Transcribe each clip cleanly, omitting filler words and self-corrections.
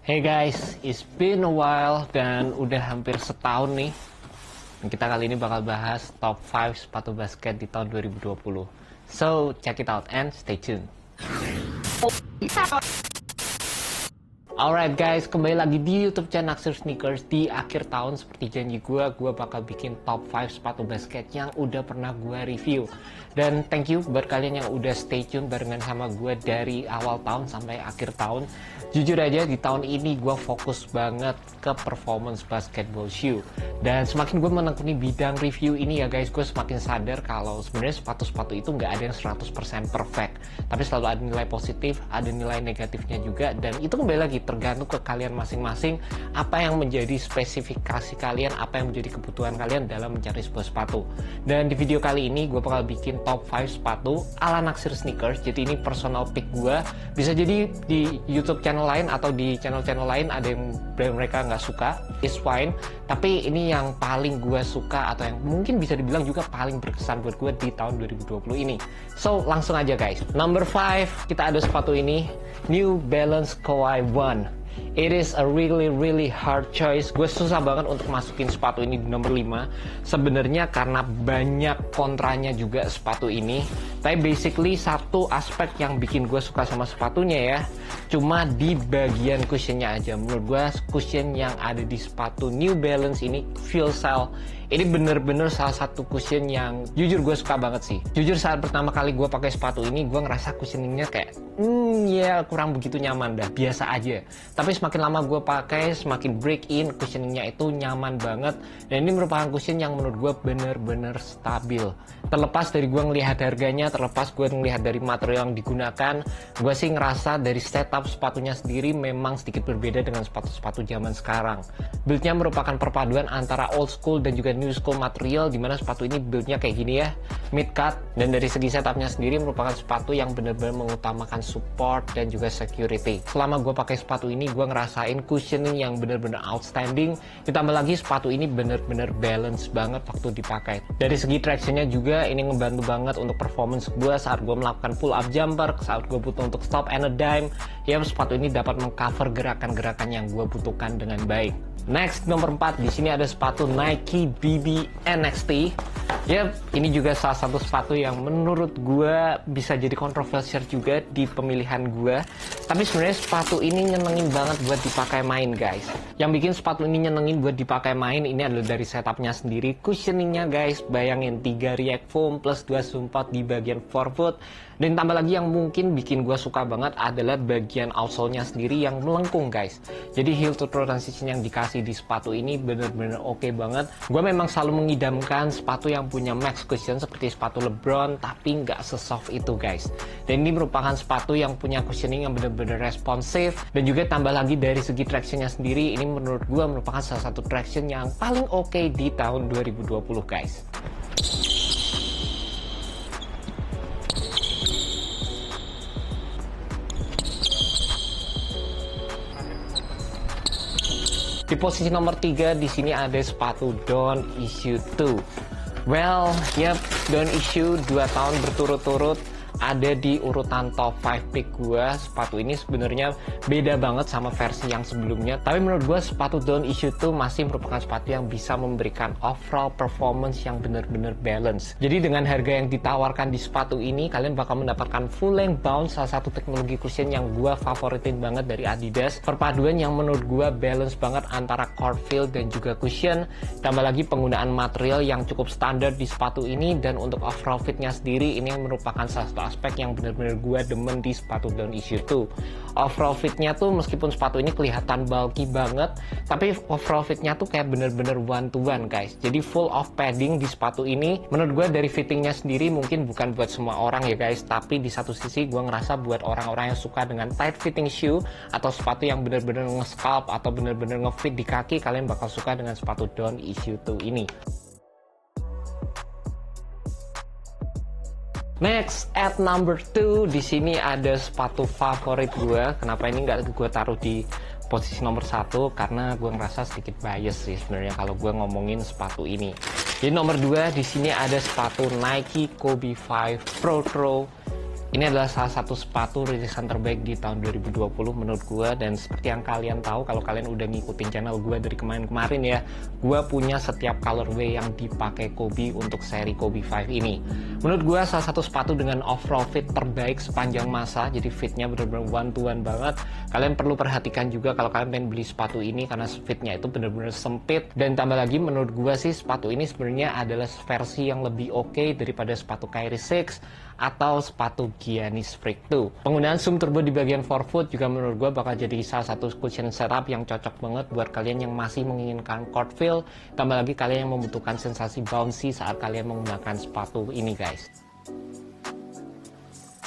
Hey guys, it's been a while dan udah hampir setahun nih. Dan kita kali ini bakal bahas top 5 sepatu basket di tahun 2020. So, check it out and stay tuned. Alright guys, kembali lagi di YouTube channel Naksir Sneakers. Di akhir tahun seperti janji gue bakal bikin top 5 sepatu basket yang udah pernah gue review. Dan thank you buat kalian yang udah stay tune barengan sama gue dari awal tahun sampai akhir tahun. Jujur aja di tahun ini gue fokus banget ke performance basketball shoe. Dan semakin gue menekuni bidang review ini ya guys, gue semakin sadar kalau sebenarnya sepatu-sepatu itu nggak ada yang 100% perfect. Tapi selalu ada nilai positif, ada nilai negatifnya juga. Dan itu kembali lagi tergantung ke kalian masing-masing, apa yang menjadi spesifikasi kalian, apa yang menjadi kebutuhan kalian dalam mencari sebuah sepatu. Dan di video kali ini gue bakal bikin top 5 sepatu ala Naksir Sneakers. Jadi ini personal pick gue. Bisa jadi di YouTube channel lain atau di channel-channel lain ada yang mereka nggak suka, it's fine. Tapi ini yang paling gue suka atau yang mungkin bisa dibilang juga paling berkesan buat gue di tahun 2020 ini. So langsung aja guys. Number 5 kita ada sepatu ini, New Balance Kawhi One. It is a really hard choice. Gue susah banget untuk masukin sepatu ini di nomor 5. Sebenarnya karena banyak kontranya juga sepatu ini. Tapi basically satu aspek yang bikin gue suka sama sepatunya ya, cuma di bagian cushionnya aja. Menurut gue cushion yang ada di sepatu New Balance ini, Feelcell, ini bener-bener salah satu cushion yang jujur gue suka banget sih. Jujur saat pertama kali gue pakai sepatu ini, gue ngerasa cushioningnya kayak ya kurang begitu nyaman dah, biasa aja. Tapi semakin lama gue pakai, semakin break in, cushioningnya itu nyaman banget. Dan ini merupakan cushion yang menurut gue bener-bener stabil. Terlepas dari gue ngelihat harganya, terlepas gue ngelihat dari material yang digunakan, gue sih ngerasa dari setup sepatunya sendiri memang sedikit berbeda dengan sepatu-sepatu zaman sekarang. Buildnya merupakan perpaduan antara old school dan juga new school material, dimana sepatu ini buildnya kayak gini ya, mid cut. Dan dari segi setupnya sendiri merupakan sepatu yang benar-benar mengutamakan support dan juga security. Selama gue pakai sepatu ini, gue ngerasain cushioning yang benar-benar outstanding. Ditambah lagi sepatu ini benar-benar balance banget waktu dipakai. Dari segi tractionnya juga ini ngebantu banget untuk performance gue saat gue melakukan pull up jumper, saat gue butuh untuk stop and a dime. Ya, sepatu ini dapat mengcover gerakan-gerakan yang gue butuhkan dengan baik. Next, nomor 4, di sini ada sepatu Nike BB NXT. Ya, ini juga salah satu sepatu yang menurut gue bisa jadi kontroversial juga di pemilihan gue. Tapi sebenarnya sepatu ini nyenengin banget buat dipakai main guys. Yang bikin sepatu ini nyenengin buat dipakai main ini adalah dari setupnya sendiri. Cushioningnya guys, bayangin 3 react foam plus 2 support di bagian forefoot. Dan tambah lagi yang mungkin bikin gue suka banget adalah bagian outsole-nya sendiri yang melengkung guys. Jadi heel to toe transition yang dikasih di sepatu ini bener-bener oke banget. Gue memang selalu mengidamkan sepatu yang punya max cushion seperti sepatu LeBron, tapi nggak sesoft itu guys. Dan ini merupakan sepatu yang punya cushioning yang bener-bener responsif. Dan juga tambah lagi dari segi tractionnya sendiri, ini menurut gue merupakan salah satu traction yang paling oke di tahun 2020 guys. Di posisi nomor 3 di sini ada sepatu Don't Issue 2. Well, yep, Don't Issue 2 tahun berturut-turut ada di urutan top 5 pick gue. Sepatu ini sebenarnya beda banget sama versi yang sebelumnya. Tapi menurut gue sepatu Don't Issue 2 masih merupakan sepatu yang bisa memberikan overall performance yang benar-benar balance. Jadi dengan harga yang ditawarkan di sepatu ini, kalian bakal mendapatkan full length bounce, salah satu teknologi cushion yang gue favoritin banget dari Adidas. Perpaduan yang menurut gue balance banget antara core feel dan juga cushion. Tambah lagi penggunaan material yang cukup standar di sepatu ini. Dan untuk overall fitnya sendiri, ini merupakan salah satu aspek yang benar-benar gue demen di sepatu Don't Issue 2. Overall fitnya tuh meskipun sepatu ini kelihatan bulky banget, tapi overall fitnya tuh kayak bener-bener one to one guys. Jadi full of padding di sepatu ini. Menurut gue dari fittingnya sendiri mungkin bukan buat semua orang ya guys, tapi di satu sisi gue ngerasa buat orang-orang yang suka dengan tight fitting shoe atau sepatu yang bener-bener nge-sculpt atau bener-bener nge-fit di kaki, kalian bakal suka dengan sepatu Don't Issue 2 ini. Next, at number 2, di sini ada sepatu favorit gue. Kenapa ini nggak gue taruh di posisi nomor 1? Karena gue ngerasa sedikit bias sih sebenarnya kalau gue ngomongin sepatu ini. Jadi nomor 2 di sini ada sepatu Nike Kobe 5 Pro. Ini adalah salah satu sepatu rilisan terbaik di tahun 2020 menurut gue. Dan seperti yang kalian tahu, kalau kalian udah ngikutin channel gue dari kemarin-kemarin ya, gue punya setiap colorway yang dipakai Kobe untuk seri Kobe 5 ini. Menurut gue salah satu sepatu dengan overall fit terbaik sepanjang masa. Jadi fitnya bener-bener one to one banget. Kalian perlu perhatikan juga kalau kalian pengen beli sepatu ini, karena fitnya itu bener-bener sempit. Dan tambah lagi menurut gue sih, sepatu ini sebenarnya adalah versi yang lebih oke daripada sepatu Kyrie 6 atau sepatu Giannis Freak 2. Penggunaan zoom turbo di bagian forefoot juga menurut gue bakal jadi salah satu cushion setup yang cocok banget buat kalian yang masih menginginkan court feel. Tambah lagi kalian yang membutuhkan sensasi bouncy saat kalian menggunakan sepatu ini guys.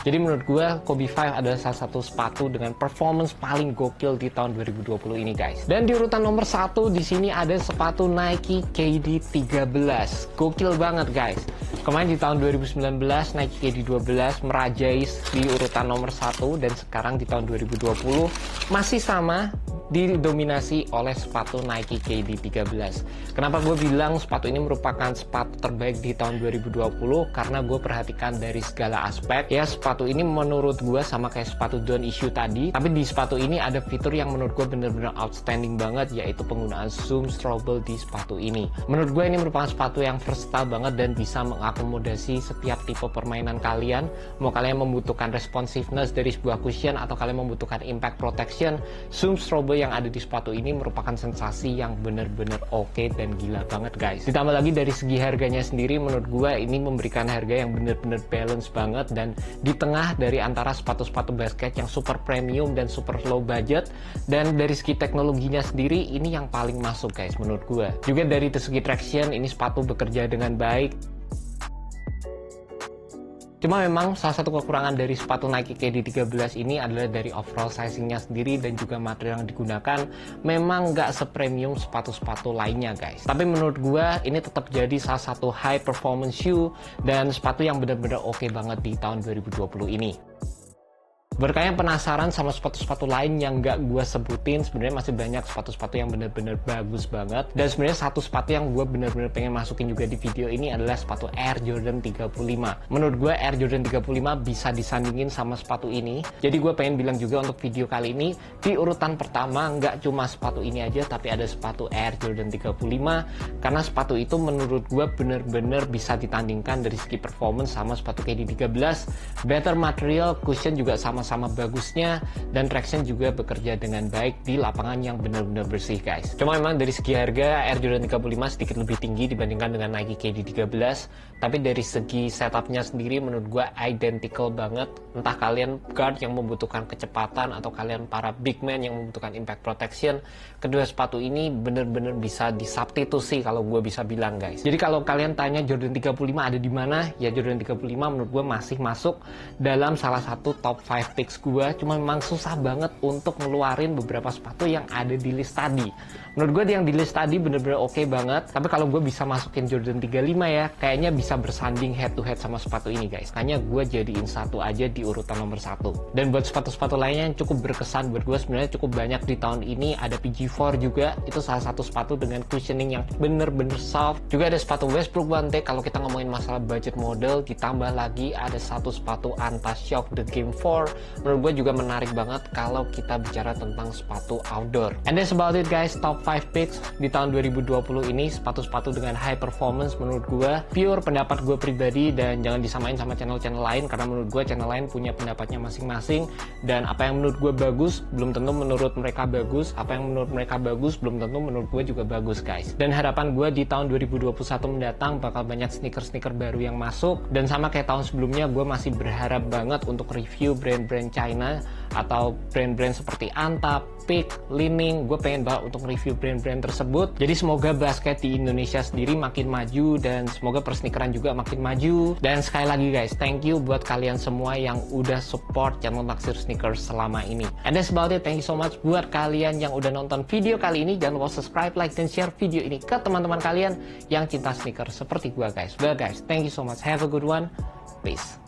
Jadi menurut gue Kobe 5 adalah salah satu sepatu dengan performance paling gokil di tahun 2020 ini guys. Dan di urutan nomor 1 di sini ada sepatu Nike KD 13. Gokil banget guys. Kemarin di tahun 2019 Nike KD 12 merajai di urutan nomor 1, dan sekarang di tahun 2020 masih sama didominasi oleh sepatu Nike KD 13. Kenapa gue bilang sepatu ini merupakan sepatu terbaik di tahun 2020? Karena gue perhatikan dari segala aspek. Ya, sepatu ini menurut gue sama kayak sepatu Don't Issue tadi, tapi di sepatu ini ada fitur yang menurut gue bener-bener outstanding banget, yaitu penggunaan zoom strobel di sepatu ini. Menurut gue ini merupakan sepatu yang versatile banget dan bisa mengakomodasi setiap tipe permainan kalian. Mau kalian membutuhkan responsiveness dari sebuah cushion atau kalian membutuhkan impact protection, zoom strobel yang ada di sepatu ini merupakan sensasi yang bener-bener oke dan gila banget guys. Ditambah lagi dari segi harganya sendiri, menurut gue ini memberikan harga yang bener-bener balance banget, dan di tengah dari antara sepatu-sepatu basket yang super premium dan super low budget. Dan dari segi teknologinya sendiri ini yang paling masuk guys menurut gue. Juga dari segi traction ini sepatu bekerja dengan baik. Cuma memang salah satu kekurangan dari sepatu Nike KD 13 ini adalah dari overall sizingnya sendiri dan juga material yang digunakan memang nggak sepremium sepatu-sepatu lainnya guys. Tapi menurut gue ini tetap jadi salah satu high performance shoe dan sepatu yang benar-benar oke banget di tahun 2020 ini. Buat kalian penasaran sama sepatu-sepatu lain yang nggak gue sebutin, sebenarnya masih banyak sepatu-sepatu yang bener-bener bagus banget. Dan sebenarnya satu sepatu yang gue bener-bener pengen masukin juga di video ini adalah sepatu Air Jordan 35. Menurut gue Air Jordan 35 bisa disandingin sama sepatu ini. Jadi gue pengen bilang juga untuk video kali ini, di urutan pertama nggak cuma sepatu ini aja, tapi ada sepatu Air Jordan 35. Karena sepatu itu menurut gue bener-bener bisa ditandingkan dari segi performance sama sepatu KD 13. Better material, cushion juga sama bagusnya, dan traction juga bekerja dengan baik di lapangan yang benar-benar bersih guys. Cuma memang dari segi harga Air Jordan 35 sedikit lebih tinggi dibandingkan dengan Nike KD 13, tapi dari segi setupnya sendiri menurut gue identical banget. Entah kalian guard yang membutuhkan kecepatan atau kalian para big man yang membutuhkan impact protection, kedua sepatu ini benar-benar bisa disubstitusi kalau gue bisa bilang guys. Jadi kalau kalian tanya Jordan 35 ada di mana, ya Jordan 35 menurut gue masih masuk dalam salah satu top 5 picks gue. Cuma memang susah banget untuk ngeluarin beberapa sepatu yang ada di list tadi. Menurut gue yang di list tadi bener-bener oke banget, tapi kalau gue bisa masukin Jordan 35 ya, kayaknya bisa bersanding head to head sama sepatu ini guys. Kayaknya gue jadiin satu aja di urutan nomor 1. Dan buat sepatu-sepatu lainnya yang cukup berkesan buat gue sebenarnya cukup banyak di tahun ini, ada PG4 juga, itu salah satu sepatu dengan cushioning yang bener-bener soft. Juga ada sepatu Westbrook 1T kalau kita ngomongin masalah budget model, ditambah lagi ada satu sepatu Antashock The Game 4. Menurut gue juga menarik banget kalau kita bicara tentang sepatu outdoor. And that's about it guys, top 5 picks di tahun 2020 ini, sepatu-sepatu dengan high performance menurut gue. Pure pendapat gue pribadi dan jangan disamain sama channel-channel lain, karena menurut gue channel lain punya pendapatnya masing-masing, dan apa yang menurut gue bagus belum tentu menurut mereka bagus, apa yang menurut mereka bagus belum tentu menurut gue juga bagus guys. Dan harapan gue di tahun 2021 mendatang bakal banyak sneaker-sneaker baru yang masuk, dan sama kayak tahun sebelumnya gue masih berharap banget untuk review brand-brand China atau brand-brand seperti Anta, Peak, Li-Ning. Gue pengen banget untuk review brand-brand tersebut. Jadi semoga basket di Indonesia sendiri makin maju, dan semoga persnikeran juga makin maju. Dan sekali lagi guys, thank you buat kalian semua yang udah support channel Naksir Sneakers selama ini. And that's about it, thank you so much buat kalian yang udah nonton video kali ini. Jangan lupa subscribe, like, dan share video ini ke teman-teman kalian yang cinta sneakers seperti gue guys. Well guys, thank you so much, have a good one, peace.